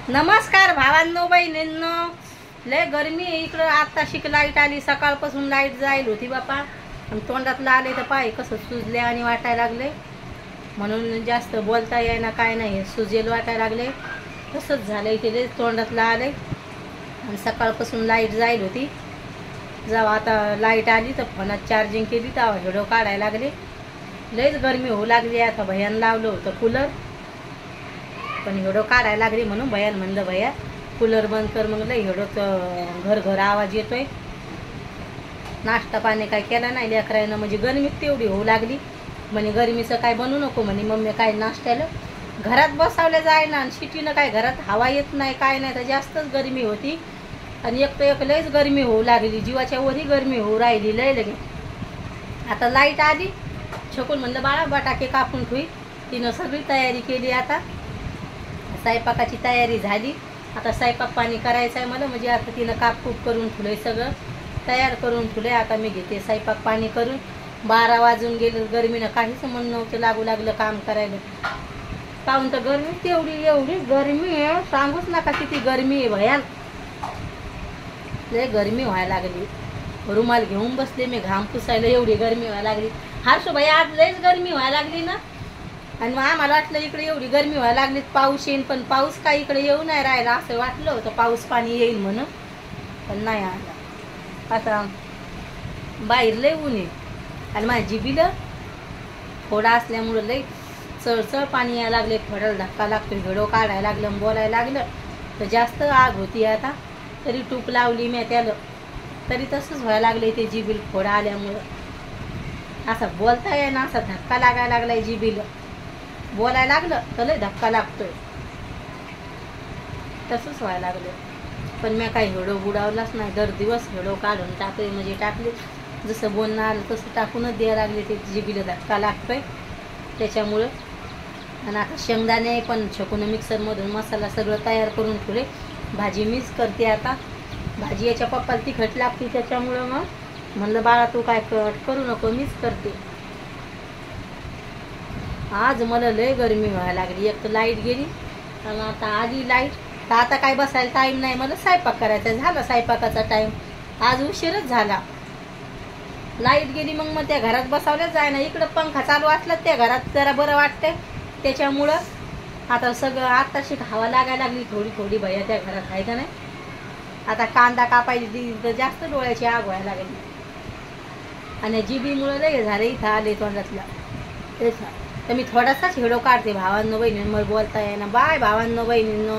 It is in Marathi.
नमस्कार भावांनो बहिणींनो. लय गरमी आहे इकडं. आता शिक लाईट आली, सकाळपासून लाईट जाईल होती बापा. आणि तोंडातलं आले तर पाय कसं सुजले आणि वाटायला लागले, म्हणून जास्त बोलता येईना काय नाही, सुजेल वाटायला लागले. तसंच झालं इथे, तोंडातलं आले. आणि सकाळपासून लाईट जाईल होती. जेव्हा आता लाईट आली तर फोनात चार्जिंग केली तेव्हा व्हिडिओ काढायला लागले. लयच गरमी होऊ लागली. आता भैयान लावलं होतं कूलर, पण व्हिडिओ काढायला लागली म्हणून भैयान म्हणलं भैया कूलर बंद कर. मग लय व्हिडिओ घर घर आवाज येतोय. नाश्ता पाणी काय केला नाही लेकरायनं, म्हणजे गरमीत तेवढी होऊ लागली. म्हणे गरमीचं काय बनवू नको म्हणे मम्मी, काय नाश्त्याला घरात बसावले जाय ना. आणि शिटीनं काय घरात हवा येत नाही काय नाही, तर जास्तच गरमी होती. आणि एक तर एक लयच गरमी होऊ लागली, जीवाच्या वरही गरमी होऊ राहिली लय लगे. आता लाईट आली, छकून म्हणलं बाळा बटाके कापून ठेवी. तिनं सगळी तयारी केली. आता स्वयंपाकाची तयारी झाली. आता स्वयंपाक पाणी करायचं आहे मला, म्हणजे आता तिनं कापकूप करून ठेवलंय, सगळं तयार करून ठेवलंय. आता मी घेते स्वयंपाक पाणी करून. 12 वाजून गेले, गरमीनं काहीच मन नव्हतं लागू लागलं काम करायला. काहून तर गरमी तेवढी, एवढी गरमी आहे सांगूच नका किती गरमी आहे भयान. लय गरमी व्हायला लागली. रुमाल घेऊन बसले मी घाम पुसायला, एवढी गरमी व्हायला लागली. हर्षू भाई आज लयच गरमी व्हायला लागली ना. आणि मग आम्हाला वाटलं इकडे एवढी गरमी व्हायला लागली पाऊस येईल, पण पाऊस काय इकडे येऊ नाही राहिला. असं वाटलं होतं पाऊस पाणी येईल म्हणून, पण नाही आला. आता बाहेर लय ऊन आहे. आणि माझ्या जिबीला फोडा असल्यामुळं लय चळचळ पाणी यायला लागले. फोडाला धक्का लागतो. व्हिडिओ काढायला लागलं, बोलायला लागलं तर जास्त आग होती. आता तरी टूप लावली मी त्याला, तरी तसंच व्हायला लागले ते जिबील फोडा आल्यामुळं. असं बोलता येईना, असा धक्का लागायला लागलाय जिबीला. बोलायला लागलं तर लय धक्का लागतोय, तसंच व्हायला लागलं. पण मी काही व्हिडिओ बुडावलाच नाही. दर दिवस व्हिडिओ काढून टाकले, म्हणजे टाकले जसं बोलणं आलं तसं टाकूनच द्यायला लागले. ते जिबीला धक्का लागतोय त्याच्यामुळं. आणि आता शेंगदाणे पण छकून मिक्सरमधून मसाला सगळं तयार करून ठेवले. भाजी मीच करते आता. भाजी याच्या पप्पाला तिखट लागते, त्याच्यामुळं मग म्हणलं बाळा तू काय करू नको, मीच करते. आज मला लय गरमी व्हायला लागली. एक तर लाईट गेली आणि आता आली लाईट, तर आता काय बसायला टाईम नाही मला, स्वयंपाक करायचा. झाला स्वयंपाकाचा टाईम, आज उशीरच झाला. लाईट गेली मग त्या घरात बसावल्याच जाय ना. इकडं पंखा चालू असला त्या घरात जरा बरं वाटतंय, त्याच्यामुळं आता सगळं आत्ताशी हवा लागायला लागली थोडी थोडी. भैया त्या घरात आहे का नाही. आता कांदा कापायची तर जास्त डोळ्याची आग व्हायला लागली. आणि जिबीमुळं लय झालं इथं आले तोंडातला. तेच तर मी थोडासाच व्हिडिओ काढते भावांनो बहिणींनो, मला बोलता येईना. बाय भावांनो बहिणींनो.